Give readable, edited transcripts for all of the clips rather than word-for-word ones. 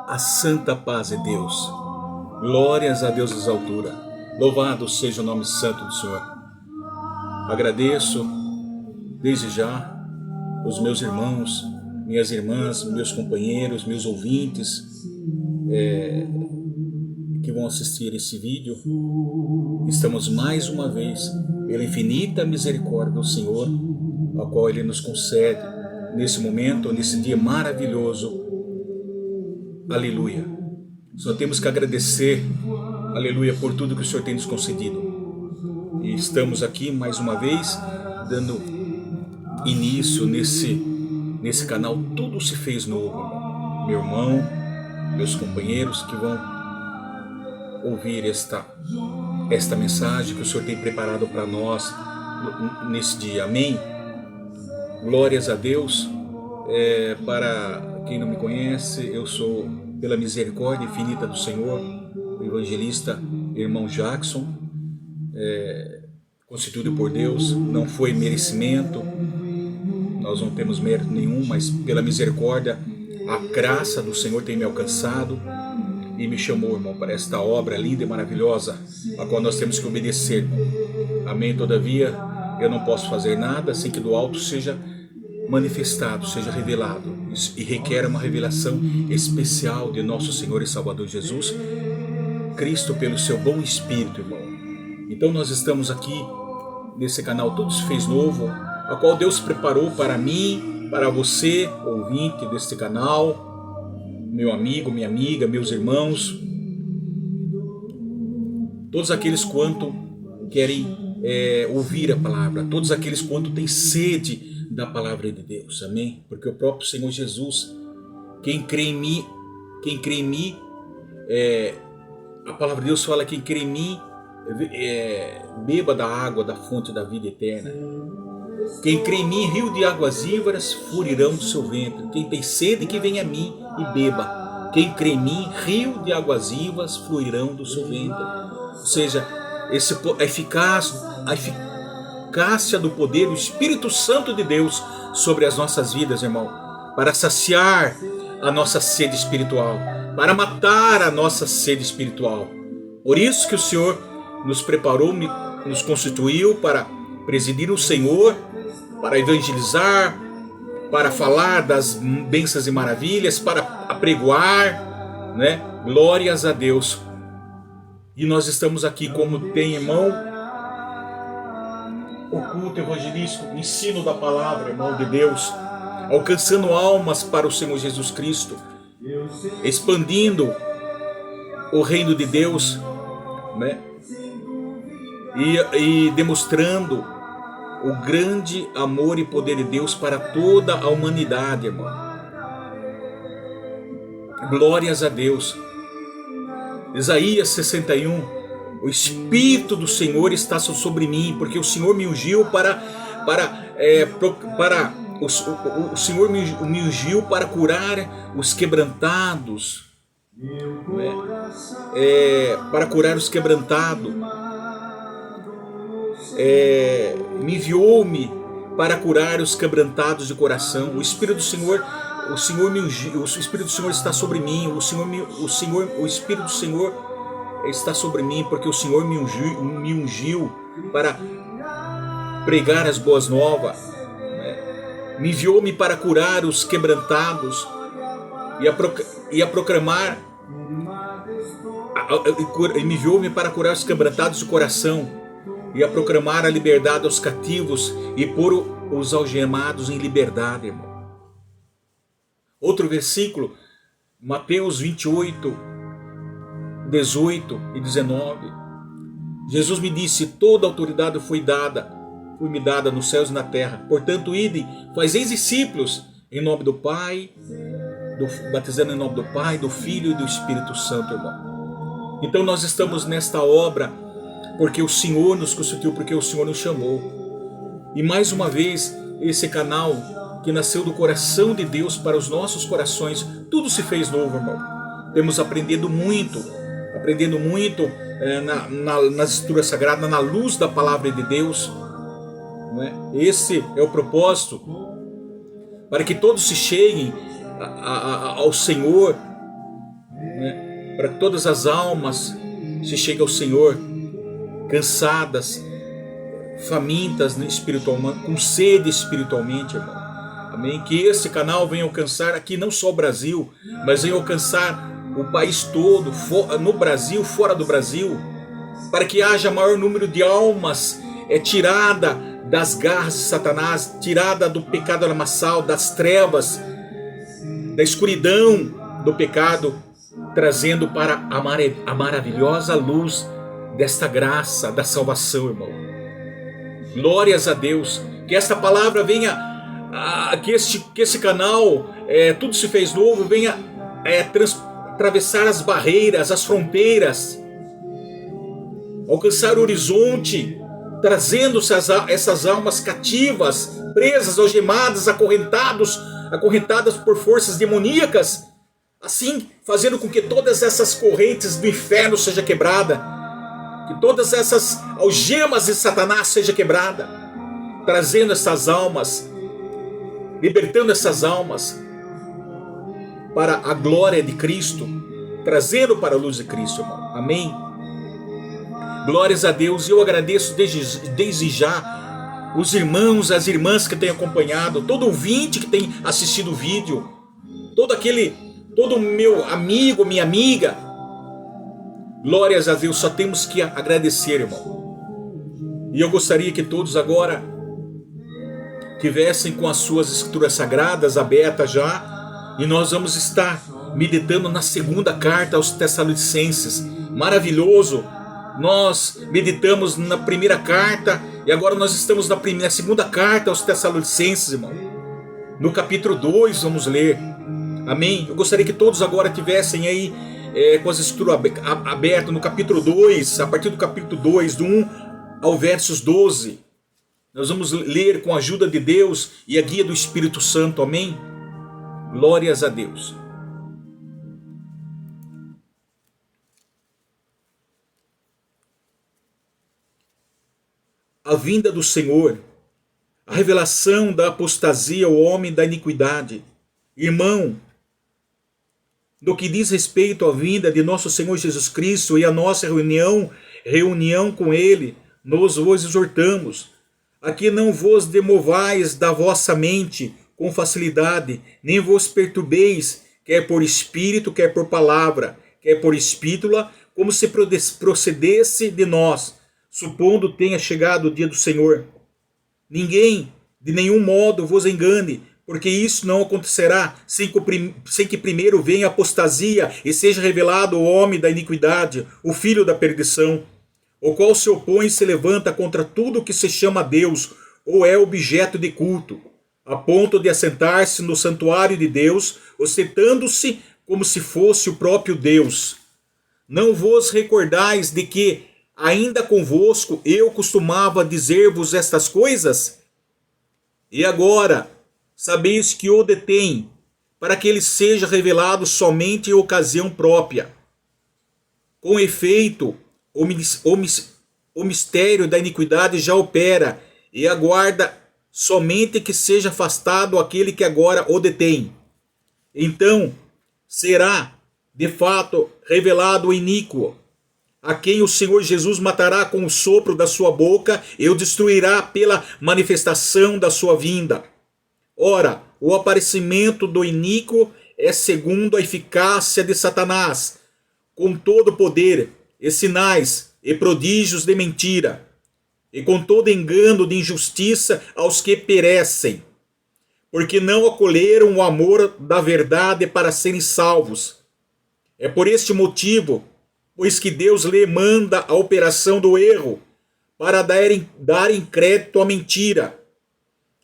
a santa paz de Deus. Glórias a Deus nas alturas. Louvado seja o nome santo do Senhor. Agradeço desde já os meus irmãos, minhas irmãs, meus companheiros, meus ouvintes que vão assistir esse vídeo. Estamos mais uma vez, pela infinita misericórdia do Senhor, a qual Ele nos concede nesse momento, nesse dia maravilhoso. Aleluia. Só temos que agradecer, aleluia, por tudo que o Senhor tem nos concedido. E estamos aqui mais uma vez, dando início nesse canal. Tudo se fez novo, irmão. Meu irmão, meus companheiros que vão ouvir esta mensagem que o Senhor tem preparado para nós nesse dia. Amém? Glórias a Deus. Para quem não me conhece, eu sou, pela misericórdia infinita do Senhor, o evangelista irmão Jackson, constituído por Deus. Não foi merecimento, nós não temos mérito nenhum, mas pela misericórdia, a graça do Senhor tem me alcançado e me chamou, irmão, para esta obra linda e maravilhosa, a qual nós temos que obedecer, irmão. Amém? Todavia, eu não posso fazer nada sem que do alto seja manifestado, seja revelado, e requer uma revelação especial de nosso Senhor e Salvador Jesus Cristo, pelo seu bom Espírito, irmão. Então nós estamos aqui nesse canal Tudo se Fez Novo, a qual Deus preparou para mim, para você, ouvinte deste canal, meu amigo, minha amiga, meus irmãos, todos aqueles quanto querem ouvir a palavra, todos aqueles quanto têm sede da palavra de Deus, amém? Porque o próprio Senhor Jesus, quem crê em mim, a palavra de Deus fala: quem crê em mim, beba da água da fonte da vida eterna. Quem crê em mim, rio de águas vivas fluirão do seu ventre. Quem tem sede, que venha a mim e beba. Quem crê em mim, rio de águas vivas fluirão do seu ventre. Ou seja, a eficácia do poder do Espírito Santo de Deus sobre as nossas vidas, irmão, para saciar a nossa sede espiritual, para matar a nossa sede espiritual. Por isso que o Senhor nos preparou, nos constituiu para presidir o Senhor, para evangelizar, para falar das bênçãos e maravilhas, para apregoar, né? Glórias a Deus. E nós estamos aqui, como tem, irmão, o culto evangelístico, o ensino da palavra, irmão de Deus, alcançando almas para o Senhor Jesus Cristo, expandindo o reino de Deus, né? E demonstrando o grande amor e poder de Deus para toda a humanidade, irmão. Glórias a Deus. Isaías 61. O Espírito do Senhor está sobre mim, porque o Senhor me ungiu o Senhor me ungiu para curar os quebrantados, né? Para curar os quebrantados. Me enviou-me para curar os quebrantados de coração. O Espírito do Senhor me ungiu, o Espírito do Senhor está sobre mim. O Espírito do Senhor está sobre mim, porque o Senhor me ungiu para pregar as boas novas, né? Me enviou-me para curar os quebrantados e a proclamar. Me enviou-me para curar os quebrantados de coração e a proclamar a liberdade aos cativos e pôr os algemados em liberdade, irmão. Outro versículo, Mateus 28, 18 e 19. Jesus me disse: toda autoridade foi-me dada nos céus e na terra. Portanto, ide, fazeis discípulos em nome do Pai, batizando em nome do Pai, do Filho e do Espírito Santo, irmão. Então nós estamos nesta obra porque o Senhor nos constituiu, porque o Senhor nos chamou. E mais uma vez, esse canal que nasceu do coração de Deus para os nossos corações, tudo se fez novo, irmão. Temos aprendido muito nas escrituras sagradas, na luz da palavra de Deus, não é? Esse é o propósito, para que todos se cheguem ao Senhor né? Para que todas as almas se cheguem ao Senhor, cansadas, famintas, né, espiritualmente, com sede espiritualmente, irmão. Amém? Que esse canal venha alcançar aqui não só o Brasil, mas venha alcançar o país todo, no Brasil, fora do Brasil, para que haja maior número de almas tirada das garras de Satanás, tirada do pecado lamaçal, das trevas, da escuridão do pecado, trazendo para a maravilhosa luz desta graça, da salvação, irmão. Glórias a Deus. Que esta palavra venha, que esse canal, tudo se fez novo, venha atravessar as barreiras, as fronteiras, alcançar o horizonte, trazendo essas almas cativas, presas, algemadas, acorrentadas por forças demoníacas, assim fazendo com que todas essas correntes do inferno sejam quebradas, que todas essas algemas de Satanás sejam quebradas, trazendo essas almas, libertando essas almas para a glória de Cristo, trazendo para a luz de Cristo, irmão. Amém? Glórias a Deus. E eu agradeço desde já os irmãos, as irmãs que têm acompanhado, todo ouvinte que tem assistido o vídeo, todo meu amigo, minha amiga. Glórias a Deus, só temos que agradecer, irmão. E eu gostaria que todos agora tivessem com as suas escrituras sagradas abertas já, e nós vamos estar meditando na segunda carta aos Tessalonicenses. Maravilhoso! Nós meditamos na primeira carta e agora nós estamos na segunda carta aos Tessalonicenses, irmão. No capítulo 2 vamos ler. Amém? Eu gostaria que todos agora tivessem aí com as escrituras abertas no capítulo 2, a partir do capítulo 2, do 1 ao versos 12. Nós vamos ler com a ajuda de Deus e a guia do Espírito Santo. Amém? Glórias a Deus. A vinda do Senhor, a revelação da apostasia ao homem da iniquidade. Irmão, no que diz respeito à vinda de nosso Senhor Jesus Cristo e a nossa reunião com Ele, nós vos exortamos, a que não vos demovais da vossa mente com facilidade, nem vos perturbeis, quer por espírito, quer por palavra, quer por espítula, como se procedesse de nós, supondo tenha chegado o dia do Senhor. Ninguém, de nenhum modo, vos engane, porque isso não acontecerá sem que primeiro venha a apostasia e seja revelado o homem da iniquidade, o filho da perdição, o qual se opõe e se levanta contra tudo que se chama Deus ou é objeto de culto, a ponto de assentar-se no santuário de Deus, ostentando-se como se fosse o próprio Deus. Não vos recordais de que, ainda convosco, eu costumava dizer-vos estas coisas? E agora, sabeis que o detém, para que ele seja revelado somente em ocasião própria. Com efeito, o mistério da iniquidade já opera, e aguarda somente que seja afastado aquele que agora o detém. Então, será, de fato, revelado o iníquo, a quem o Senhor Jesus matará com o sopro da sua boca e o destruirá pela manifestação da sua vinda. Ora, o aparecimento do iníquo é segundo a eficácia de Satanás, com todo poder, e sinais, e prodígios de mentira, e com todo engano de injustiça aos que perecem, porque não acolheram o amor da verdade para serem salvos. É por este motivo, pois que Deus lhe manda a operação do erro, para darem crédito à mentira,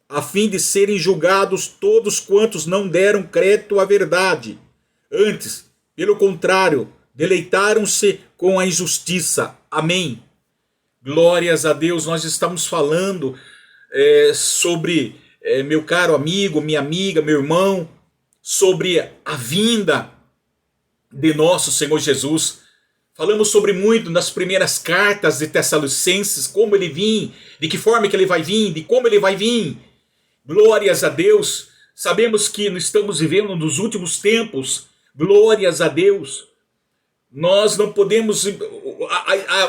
a fim de serem julgados todos quantos não deram crédito à verdade. Antes, pelo contrário, deleitaram-se com a injustiça. Amém. Glórias a Deus. Nós estamos falando sobre, meu caro amigo, minha amiga, meu irmão, sobre a vinda de nosso Senhor Jesus. Falamos sobre muito nas primeiras cartas de Tessalonicenses, como ele vinha, de que forma que ele vai vir, de como ele vai vir. Glórias a Deus. Sabemos que nós estamos vivendo nos últimos tempos. Glórias a Deus. Nós não podemos.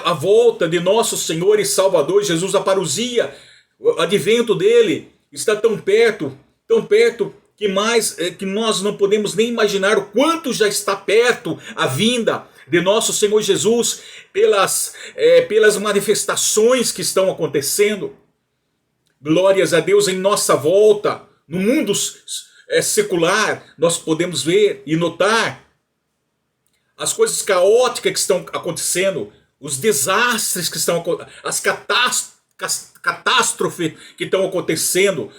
A volta de nosso Senhor e Salvador Jesus, a parousia, o advento dele está tão perto que nós não podemos nem imaginar o quanto já está perto a vinda de nosso Senhor Jesus pelas manifestações que estão acontecendo. Glórias a Deus, em nossa volta, no mundo secular, nós podemos ver e notar as coisas caóticas que estão acontecendo, os desastres que estão acontecendo, as catástrofes que estão acontecendo.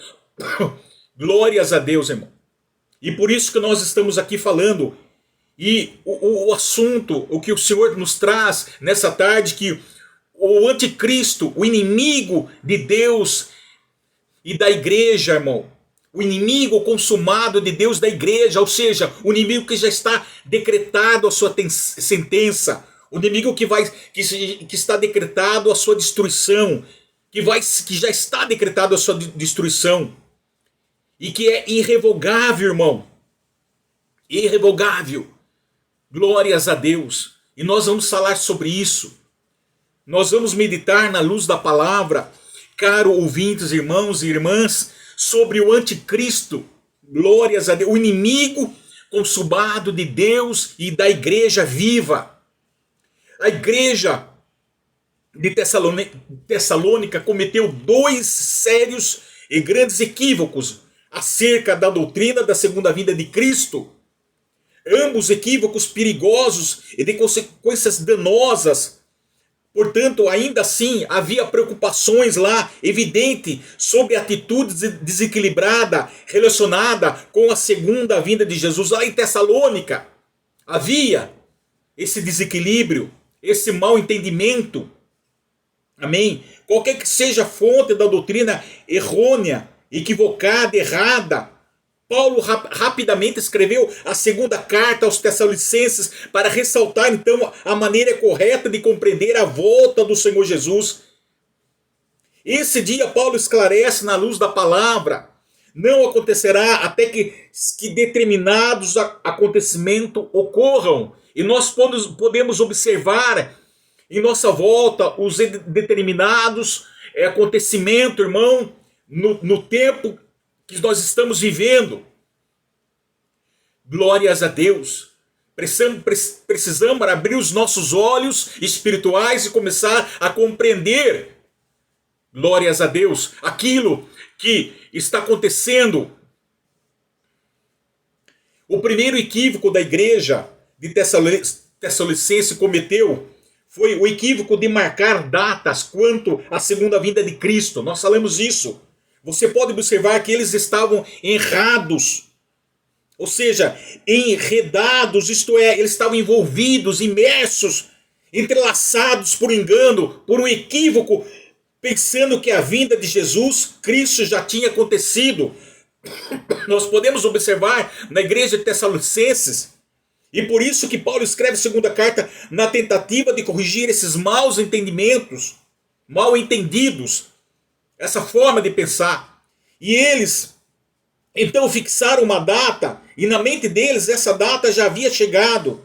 Glórias a Deus, irmão. E por isso que nós estamos aqui falando. E o assunto, o que o Senhor nos traz nessa tarde, que o anticristo, o inimigo de Deus e da igreja, irmão, o inimigo consumado de Deus da igreja, ou seja, o inimigo que já está decretado a sua sentença, o inimigo que está decretado a sua destruição, que já está decretado a sua destruição, e que é irrevogável, irmão, irrevogável. Glórias a Deus. E nós vamos falar sobre isso. Nós vamos meditar na luz da palavra, caro ouvintes, irmãos e irmãs, sobre o anticristo. Glórias a Deus. O inimigo consumado de Deus e da igreja viva. A igreja de Tessalônica cometeu 2 sérios e grandes equívocos acerca da doutrina da segunda vinda de Cristo. Ambos equívocos perigosos e de consequências danosas. Portanto, ainda assim, havia preocupações lá, evidente, sobre atitude desequilibrada relacionada com a segunda vinda de Jesus. Lá em Tessalônica, havia esse desequilíbrio, esse mau entendimento. Amém? Qualquer que seja a fonte da doutrina errônea, equivocada, errada, Paulo rapidamente escreveu a segunda carta aos Tessalonicenses para ressaltar então a maneira correta de compreender a volta do Senhor Jesus. Esse dia Paulo esclarece na luz da palavra: não acontecerá até que determinados acontecimentos ocorram. E nós podemos observar em nossa volta os determinados acontecimentos, irmão, no tempo que nós estamos vivendo. Glórias a Deus. Precisamos abrir os nossos olhos espirituais e começar a compreender, glórias a Deus, aquilo que está acontecendo. O primeiro equívoco da igreja de Tessalonicense cometeu foi o equívoco de marcar datas quanto à segunda vinda de Cristo. Nós falamos isso. Você pode observar que eles estavam errados, ou seja, enredados, isto é, eles estavam envolvidos, imersos, entrelaçados por engano, por um equívoco, pensando que a vinda de Jesus Cristo já tinha acontecido. Nós podemos observar na igreja de Tessalonicenses, e por isso que Paulo escreve a segunda carta na tentativa de corrigir esses maus entendimentos, mal entendidos, essa forma de pensar. E eles então fixaram uma data, e na mente deles essa data já havia chegado.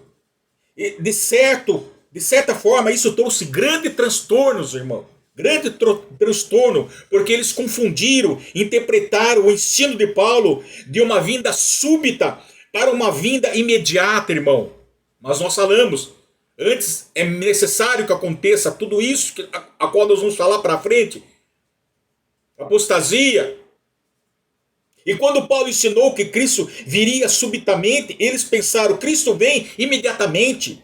E de certa forma isso trouxe grandes transtornos, irmão. Grande transtorno, porque eles confundiram, interpretaram o ensino de Paulo de uma vinda súbita para uma vinda imediata, irmão. Mas nós falamos, antes é necessário que aconteça tudo isso, a qual nós vamos falar para frente. Apostasia. E quando Paulo ensinou que Cristo viria subitamente, eles pensaram, Cristo vem imediatamente.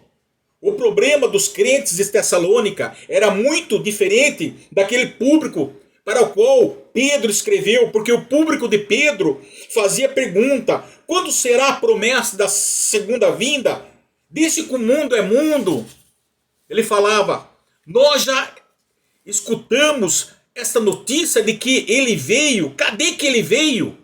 O problema dos crentes de Tessalônica era muito diferente daquele público para o qual Pedro escreveu, porque o público de Pedro fazia pergunta, quando será a promessa da segunda vinda? Desde que o mundo é mundo. Ele falava, nós já escutamos essa notícia de que ele veio, cadê que ele veio?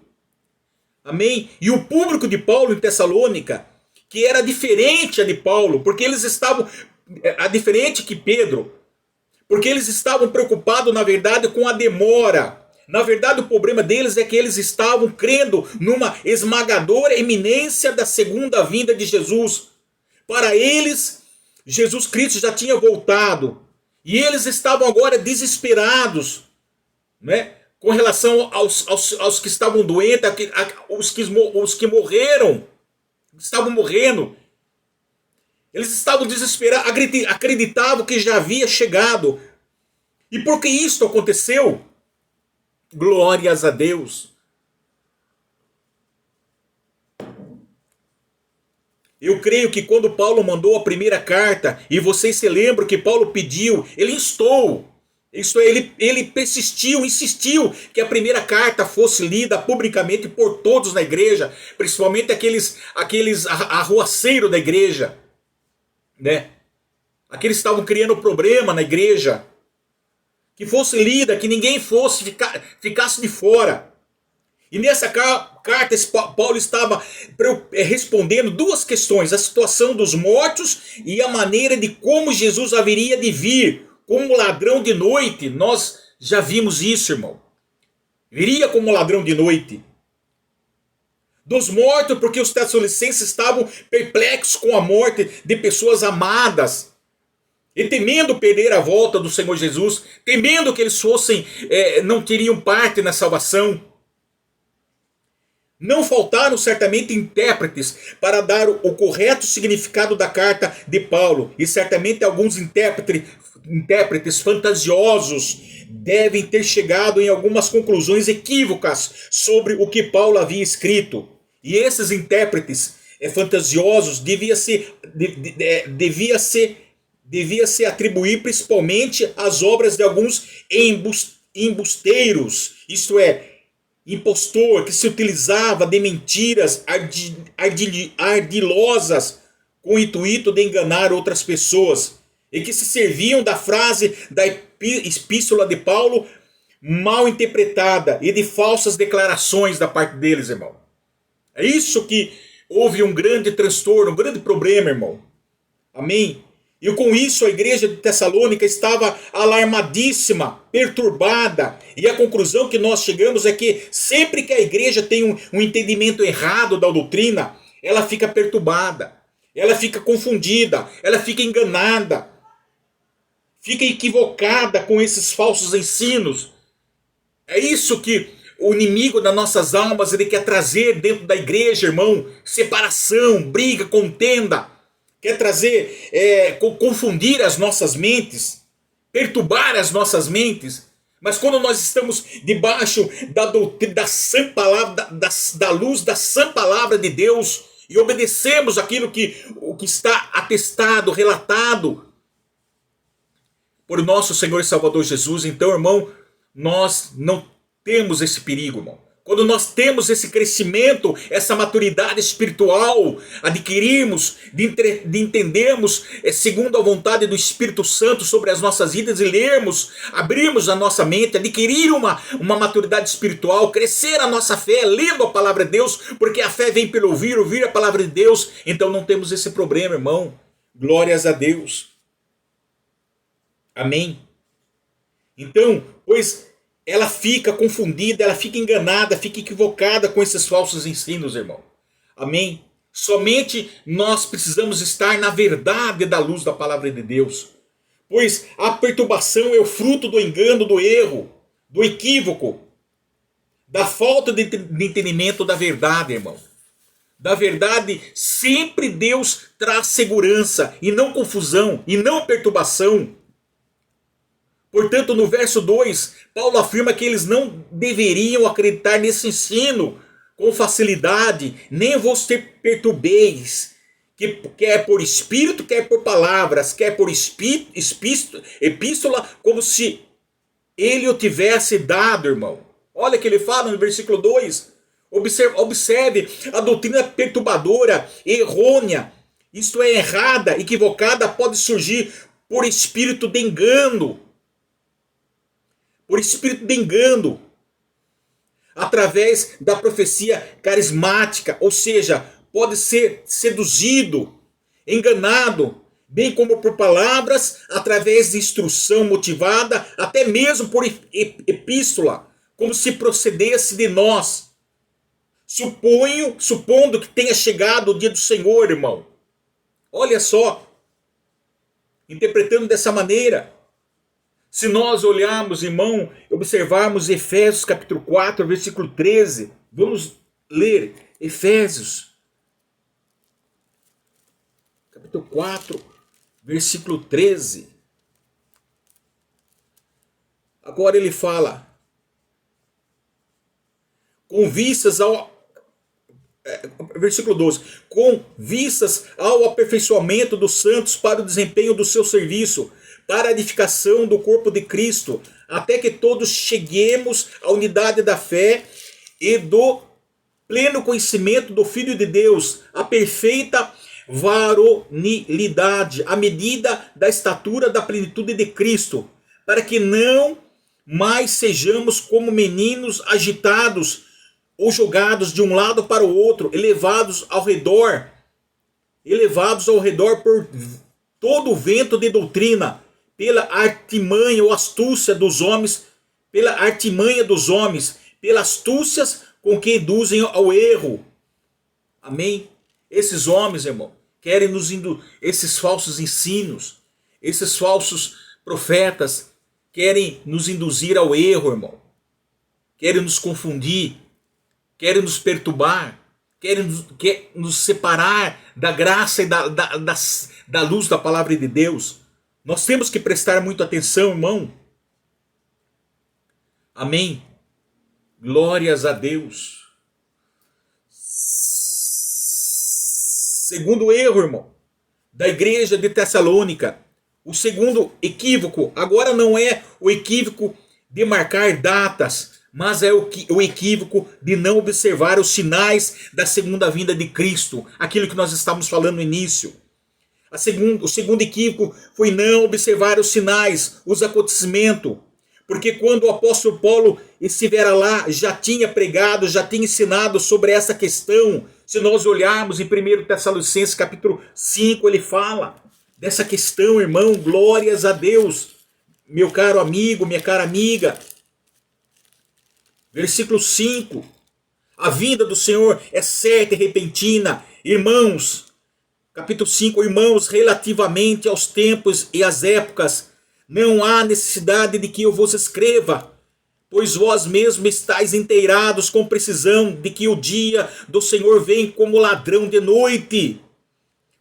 Amém? E o público de Paulo em Tessalônica, que era diferente de Paulo, porque eles estavam, diferente que Pedro, porque eles estavam preocupados, na verdade, com a demora. Na verdade, o problema deles é que eles estavam crendo numa esmagadora iminência da segunda vinda de Jesus. Para eles, Jesus Cristo já tinha voltado. E eles estavam agora desesperados, né? Com relação aos que estavam doentes, os que morreram, estavam morrendo. Eles estavam desesperados, acreditavam que já havia chegado. E por que isto aconteceu? Glórias a Deus. Eu creio que quando Paulo mandou a primeira carta, e vocês se lembram que Paulo pediu, ele instou, isto é, ele persistiu, insistiu que a primeira carta fosse lida publicamente por todos na igreja, principalmente aqueles arruaceiros da igreja, né? Aqueles que estavam criando problema na igreja, que fosse lida, que ninguém ficasse de fora. E nessa carta, Paulo estava respondendo duas questões: a situação dos mortos e a maneira de como Jesus haveria de vir como ladrão de noite. Nós já vimos isso, irmão. Viria como ladrão de noite. Dos mortos, porque os tessalonicenses estavam perplexos com a morte de pessoas amadas, e temendo perder a volta do Senhor Jesus, temendo que eles não teriam parte na salvação. Não faltaram certamente intérpretes para dar o correto significado da carta de Paulo, e certamente alguns intérpretes fantasiosos devem ter chegado em algumas conclusões equívocas sobre o que Paulo havia escrito. E esses intérpretes fantasiosos devia se atribuir principalmente às obras de alguns embusteiros, isto é, impostor, que se utilizava de mentiras ardilosas com o intuito de enganar outras pessoas, e que se serviam da frase da epístola de Paulo mal interpretada e de falsas declarações da parte deles, irmão. É isso que houve um grande transtorno, um grande problema, irmão. Amém? E com isso a igreja de Tessalônica estava alarmadíssima, perturbada. E a conclusão que nós chegamos é que sempre que a igreja tem um entendimento errado da doutrina, ela fica perturbada, ela fica confundida, ela fica enganada, fica equivocada com esses falsos ensinos. É isso que o inimigo das nossas almas ele quer trazer dentro da igreja, irmão. Separação, briga, contenda. Quer trazer, confundir as nossas mentes, perturbar as nossas mentes. Mas quando nós estamos debaixo da doutrina, da sã palavra, da luz da sã palavra de Deus, e obedecemos aquilo o que está atestado, relatado por nosso Senhor e Salvador Jesus, então, irmão, nós não temos esse perigo, irmão. Quando nós temos esse crescimento, essa maturidade espiritual, adquirimos, de entendermos segundo a vontade do Espírito Santo sobre as nossas vidas e lermos, abrirmos a nossa mente, adquirir uma maturidade espiritual, crescer a nossa fé, lendo a palavra de Deus, porque a fé vem pelo ouvir a palavra de Deus, então não temos esse problema, irmão. Glórias a Deus. Amém? Então, pois ela fica confundida, ela fica enganada, fica equivocada com esses falsos ensinos, irmão. Amém? Somente nós precisamos estar na verdade da luz da palavra de Deus. Pois a perturbação é o fruto do engano, do erro, do equívoco, da falta de entendimento da verdade, irmão. Da verdade, sempre Deus traz segurança e não confusão e não perturbação. Portanto, no verso 2, Paulo afirma que eles não deveriam acreditar nesse ensino com facilidade, nem vos perturbeis, que quer por espírito, quer por palavras, quer por epístola, como se ele o tivesse dado, irmão. Olha o que ele fala no versículo 2. Observe a doutrina perturbadora, errônea, isto é, errada, equivocada, pode surgir por espírito de engano. Por espírito de engano, através da profecia carismática, ou seja, pode ser seduzido, enganado, bem como por palavras, através de instrução motivada, até mesmo por epístola, como se procedesse de nós, supondo que tenha chegado o dia do Senhor, irmão. Olha só, interpretando dessa maneira. Se nós olharmos, irmão, observarmos Efésios capítulo 4, versículo 13, vamos ler Efésios capítulo 4, versículo 13. Agora ele fala, com vistas ao... versículo 12, com vistas ao aperfeiçoamento dos santos para o desempenho do seu serviço, para a edificação do corpo de Cristo, até que todos cheguemos à unidade da fé e do pleno conhecimento do Filho de Deus, a perfeita varonilidade, à medida da estatura da plenitude de Cristo, para que não mais sejamos como meninos agitados ou jogados de um lado para o outro, elevados ao redor por todo o vento de doutrina, pela artimanha ou astúcia dos homens, pelas astúcias com que induzem ao erro. Amém? Esses homens, irmão, querem esses falsos ensinos, esses falsos profetas, querem nos induzir ao erro, irmão. Querem nos confundir, querem nos perturbar, querem nos separar da graça e da luz da palavra de Deus. Nós temos que prestar muita atenção, irmão. Amém? Glórias a Deus. Segundo erro, irmão, da igreja de Tessalônica. O segundo equívoco, agora não é o equívoco de marcar datas, mas é o equívoco de não observar os sinais da segunda vinda de Cristo. Aquilo que nós estávamos falando no início. O segundo equívoco foi não observar os sinais, os acontecimentos. Porque quando o apóstolo Paulo estivera lá, já tinha pregado, já tinha ensinado sobre essa questão. Se nós olharmos em 1 Tessalonicenses capítulo 5, ele fala dessa questão, irmão, glórias a Deus. Meu caro amigo, minha cara amiga. Versículo 5. A vinda do Senhor é certa e repentina. Irmãos, capítulo 5, irmãos, relativamente aos tempos e às épocas, não há necessidade de que eu vos escreva, pois vós mesmos estáis inteirados com precisão de que o dia do Senhor vem como ladrão de noite.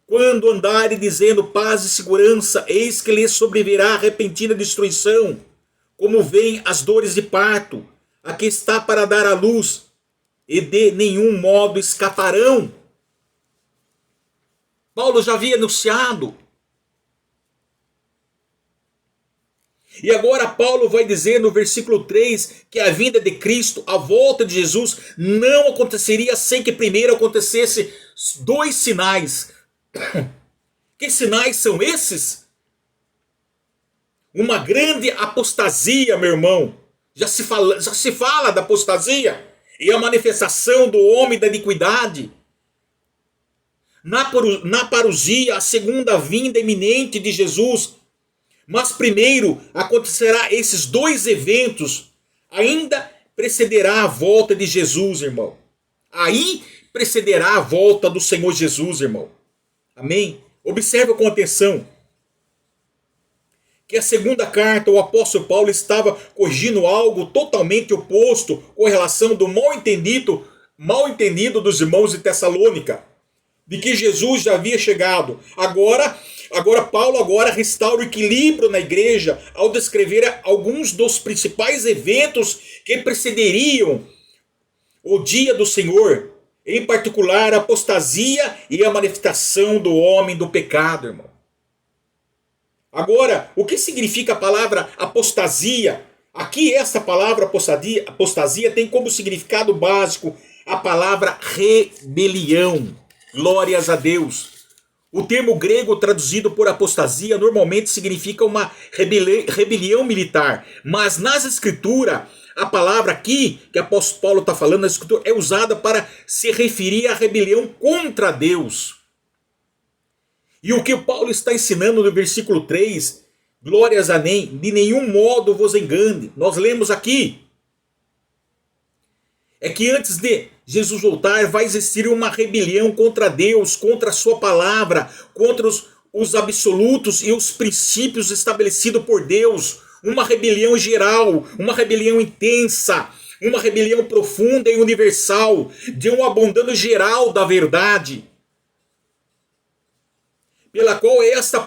Quando andarem dizendo paz e segurança, eis que lhes sobrevirá repentina destruição, como vêm as dores de parto, a que está para dar à luz, e de nenhum modo escaparão. Paulo já havia anunciado. E agora Paulo vai dizer no versículo 3 que a vinda de Cristo, a volta de Jesus, não aconteceria sem que primeiro acontecesse dois sinais. Que sinais são esses? Uma grande apostasia, meu irmão. Já se fala da apostasia. E a manifestação do homem da iniquidade. Na parousia, a segunda vinda iminente de Jesus. Mas primeiro acontecerá esses dois eventos. Ainda precederá a volta de Jesus, irmão. Aí precederá a volta do Senhor Jesus, irmão. Amém? Observe com atenção que a segunda carta, o apóstolo Paulo estava corrigindo algo totalmente oposto com relação do mal entendido dos irmãos de Tessalônica, de que Jesus já havia chegado. Agora Paulo restaura o equilíbrio na igreja ao descrever alguns dos principais eventos que precederiam o dia do Senhor, em particular a apostasia e a manifestação do homem do pecado, irmão. Agora, o que significa a palavra apostasia? Aqui esta palavra apostasia tem como significado básico a palavra rebelião. Glórias a Deus. O termo grego traduzido por apostasia normalmente significa uma rebelião militar. Mas nas escrituras, a palavra aqui, que o apóstolo Paulo está falando na escritura, é usada para se referir à rebelião contra Deus. E o que o Paulo está ensinando no versículo 3, glórias a de nenhum modo vos engane. Nós lemos aqui. É que antes de Jesus voltar, vai existir uma rebelião contra Deus, contra a sua palavra, contra os absolutos e os princípios estabelecidos por Deus. Uma rebelião geral, uma rebelião intensa, uma rebelião profunda e universal, de um abandono geral da verdade, pela qual esta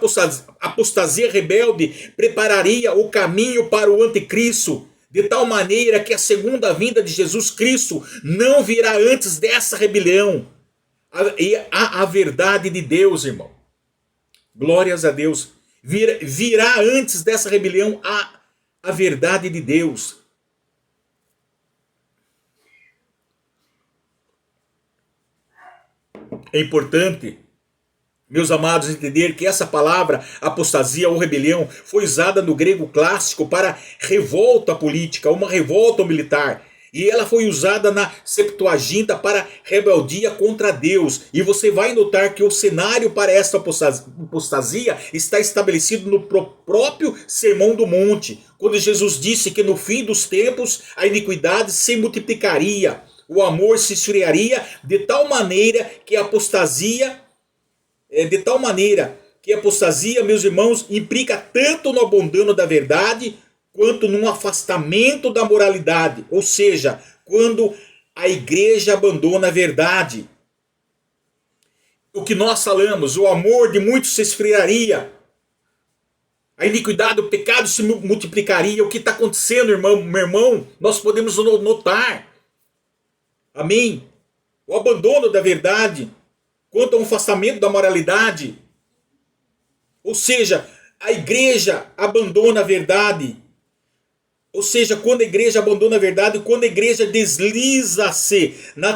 apostasia rebelde prepararia o caminho para o anticristo, de tal maneira que a segunda vinda de Jesus Cristo não virá antes dessa rebelião. E a verdade de Deus, irmão. Glórias a Deus. Virá antes dessa rebelião a verdade de Deus. É importante, meus amados, entender que essa palavra apostasia ou rebelião foi usada no grego clássico para revolta política, uma revolta militar. E ela foi usada na Septuaginta para rebeldia contra Deus. E você vai notar que o cenário para esta apostasia está estabelecido no próprio Sermão do Monte, quando Jesus disse que no fim dos tempos a iniquidade se multiplicaria, o amor se esfriaria de tal maneira que a apostasia, meus irmãos, implica tanto no abandono da verdade quanto num afastamento da moralidade, ou seja, quando a igreja abandona a verdade. O que nós falamos, o amor de muitos se esfriaria, a iniquidade, o pecado se multiplicaria. O que está acontecendo, meu irmão, nós podemos notar. Amém? O abandono da verdade, quanto ao afastamento da moralidade. Ou seja, a igreja abandona a verdade. Ou seja, quando a igreja abandona a verdade, quando a igreja desliza-se na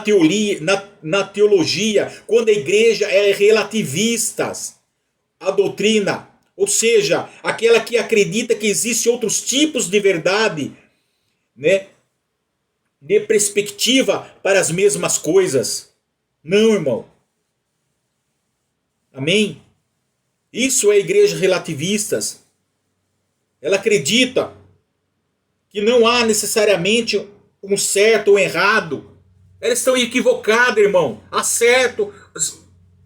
teologia, quando a igreja é relativista à doutrina, ou seja, aquela que acredita que existem outros tipos de verdade, né, de perspectiva para as mesmas coisas. Não, irmão. Amém? Isso é a igreja relativista. Ela acredita que não há necessariamente um certo ou errado. Eles estão equivocados, irmão. Há certo,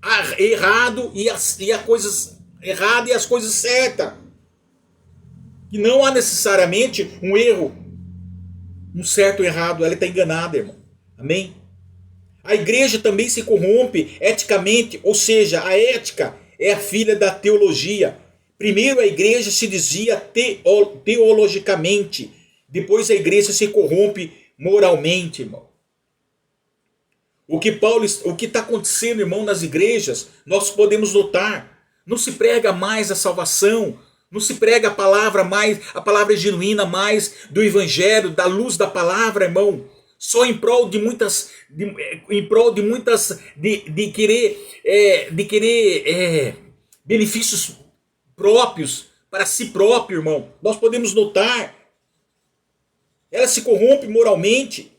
há errado e há coisas erradas e as coisas certas. Que não há necessariamente um erro, um certo ou errado. Ela está enganada, irmão. Amém? A igreja também se corrompe eticamente, ou seja, a ética é a filha da teologia. Primeiro a igreja se desvia teologicamente. Depois a igreja se corrompe moralmente, irmão. O que está acontecendo, irmão, nas igrejas, nós podemos notar. Não se prega mais a salvação. Não se prega a palavra genuína mais do evangelho, da luz da palavra, irmão. Só em prol de querer benefícios próprios para si próprio, irmão. Nós podemos notar. Ela se corrompe moralmente.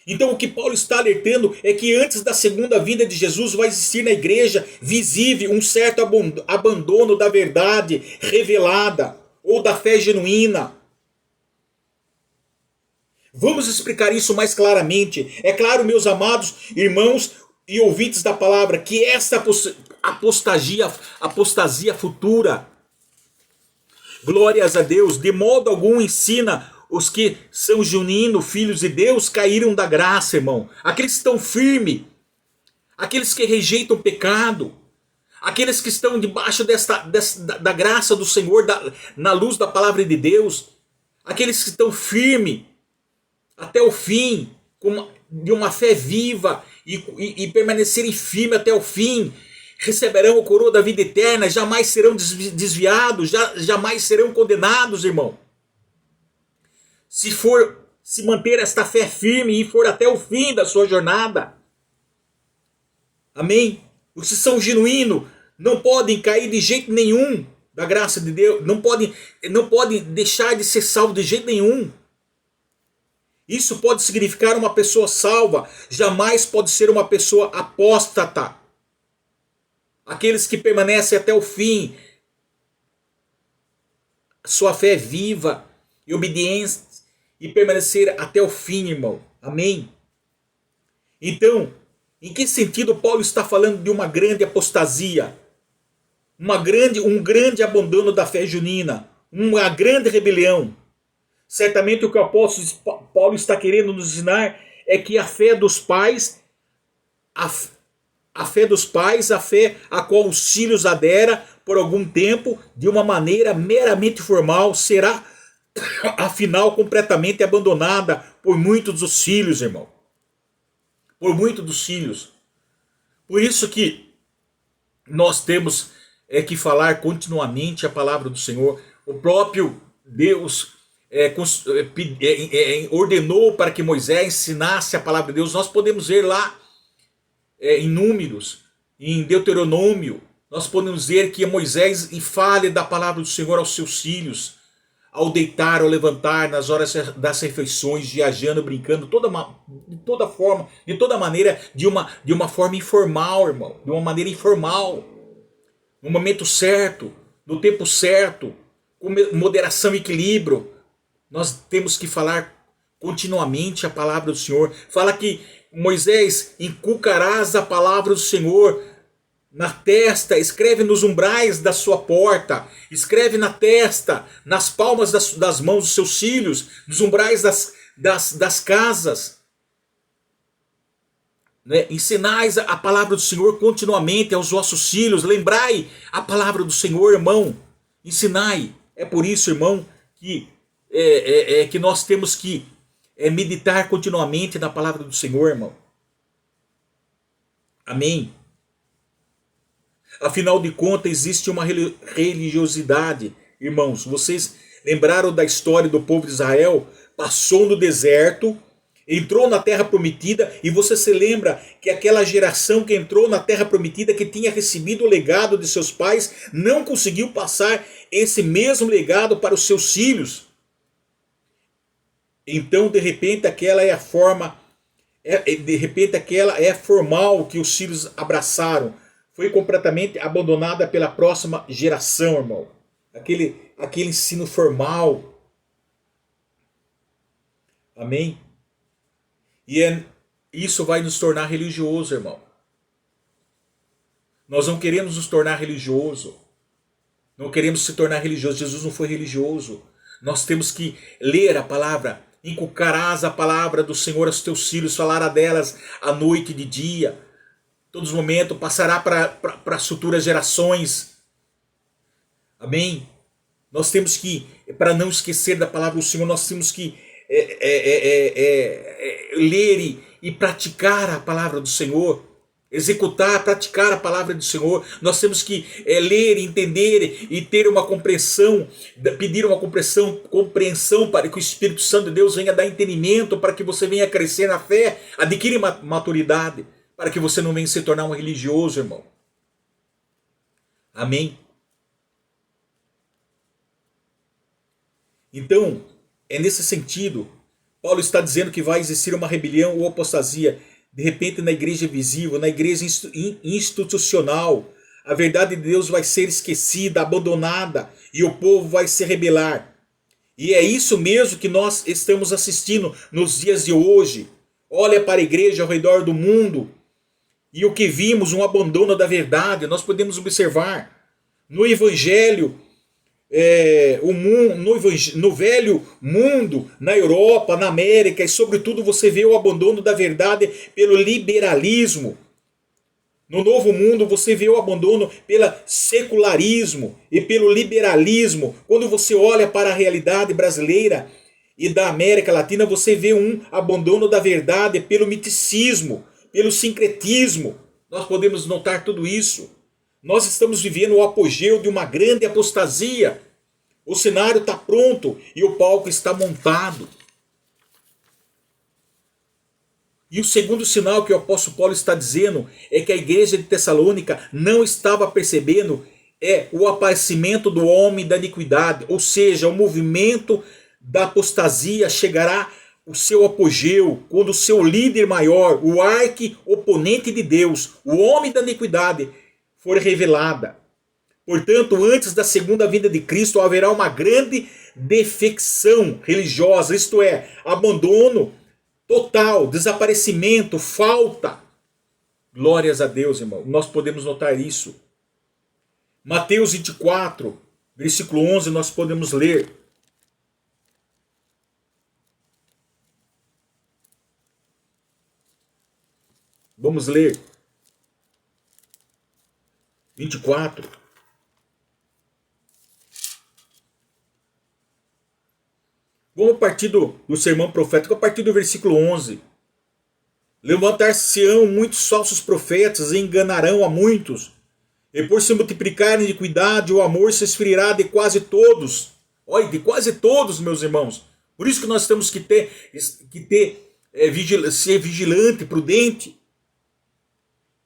Então o que Paulo está alertando é que antes da segunda vinda de Jesus vai existir na igreja visível um certo abandono da verdade revelada ou da fé genuína. Vamos explicar isso mais claramente. É claro, meus amados irmãos e ouvintes da palavra, que essa apostasia futura, glórias a Deus, de modo algum ensina os que são genuínos, filhos de Deus, caíram da graça, irmão. Aqueles que estão firmes, aqueles que rejeitam o pecado, aqueles que estão debaixo da graça do Senhor, na luz da palavra de Deus, aqueles que estão firmes até o fim, de uma fé viva e permanecerem firmes até o fim, receberão a coroa da vida eterna, jamais serão desviados, jamais serão condenados, irmão. Se manter esta fé firme e for até o fim da sua jornada. Amém? Os que são genuínos não podem cair de jeito nenhum da graça de Deus, não podem deixar de ser salvos de jeito nenhum. Isso pode significar uma pessoa salva, jamais pode ser uma pessoa apóstata. Aqueles que permanecem até o fim, sua fé é viva e obediência, e permanecer até o fim, irmão. Amém? Então, Em que sentido Paulo está falando de uma grande apostasia? Um grande abandono da fé junina, uma grande rebelião. Certamente o que o apóstolo Paulo está querendo nos ensinar é que a fé dos pais, a fé a qual os filhos adera por algum tempo, de uma maneira meramente formal, será afinal completamente abandonada por muitos dos filhos, irmão. Por muitos dos filhos. Por isso que nós temos que falar continuamente a palavra do Senhor. O próprio Deus ordenou para que Moisés ensinasse a palavra de Deus. Nós podemos ver lá em Números, em Deuteronômio, nós podemos ver que Moisés fale da palavra do Senhor aos seus filhos, ao deitar, ao levantar, nas horas das refeições, viajando, brincando, de toda forma, de toda maneira, de uma forma informal, irmão, de uma maneira informal, no momento certo, no tempo certo, com moderação e equilíbrio. Nós temos que falar continuamente a palavra do Senhor. Fala que Moisés, inculcarás a palavra do Senhor na testa, escreve nos umbrais da sua porta, escreve na testa, nas palmas das mãos dos seus filhos, nos umbrais das casas. Né? Ensinais a palavra do Senhor continuamente aos vossos filhos. Lembrai a palavra do Senhor, irmão. Ensinai. É por isso, irmão, que nós temos que meditar continuamente na palavra do Senhor, irmão. Amém. Afinal de contas, existe uma religiosidade, irmãos. Vocês lembraram da história do povo de Israel? Passou no deserto, entrou na terra prometida, e você se lembra que aquela geração que entrou na terra prometida, que tinha recebido o legado de seus pais, não conseguiu passar esse mesmo legado para os seus filhos. Então, de repente, aquela é a forma, aquela é formal que os filhos abraçaram. Foi completamente abandonada pela próxima geração, irmão. Aquele ensino formal. Amém? E isso vai nos tornar religioso, irmão. Nós não queremos nos tornar religioso. Não queremos se tornar religioso. Jesus não foi religioso. Nós temos que ler a palavra. Inculcarás a palavra do Senhor aos teus filhos, falará delas à noite e de dia. Todos os momentos, passará para as futuras gerações. Amém? Nós temos que, para não esquecer da palavra do Senhor, nós temos que ler e praticar a palavra do Senhor. Executar, praticar a palavra do Senhor. Nós temos que ler, entender e ter uma compreensão, pedir uma compreensão para que o Espírito Santo de Deus venha dar entendimento, para que você venha crescer na fé, adquire maturidade, para que você não venha se tornar um religioso, irmão. Amém? Então, é nesse sentido, Paulo está dizendo que vai existir uma rebelião ou apostasia, de repente na igreja visível, na igreja institucional. A verdade de Deus vai ser esquecida, abandonada, e o povo vai se rebelar. E é isso mesmo que nós estamos assistindo nos dias de hoje. Olha para a igreja ao redor do mundo, e o que vimos, um abandono da verdade. Nós podemos observar no Evangelho, no velho mundo, na Europa, na América, e sobretudo você vê o abandono da verdade pelo liberalismo. No novo mundo você vê o abandono pelo secularismo e pelo liberalismo. Quando você olha para a realidade brasileira e da América Latina, você vê um abandono da verdade pelo miticismo, pelo sincretismo. Nós podemos notar tudo isso. Nós estamos vivendo o apogeu de uma grande apostasia. O cenário está pronto e o palco está montado. E o segundo sinal que o apóstolo Paulo está dizendo é que a igreja de Tessalônica não estava percebendo o aparecimento do homem da iniquidade, ou seja, o movimento da apostasia chegará o seu apogeu quando o seu líder maior, o arqui-oponente de Deus, o homem da iniquidade, for revelada. Portanto, antes da segunda vinda de Cristo haverá uma grande defecção religiosa, isto é, abandono total, desaparecimento, falta Glórias a Deus, irmão. Nós podemos notar isso. Mateus 24, versículo 11, nós podemos ler. Vamos ler. 24. Vamos partir do sermão profético, a partir do versículo 11. Levantar-se-ão muitos falsos profetas e enganarão a muitos. E por se multiplicarem de iniquidade, o amor se esfriará de quase todos. Olha, de quase todos, meus irmãos. Por isso que nós temos que ser vigilante, prudente.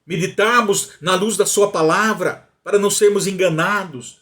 Meditarmos na luz da sua palavra, para não sermos enganados.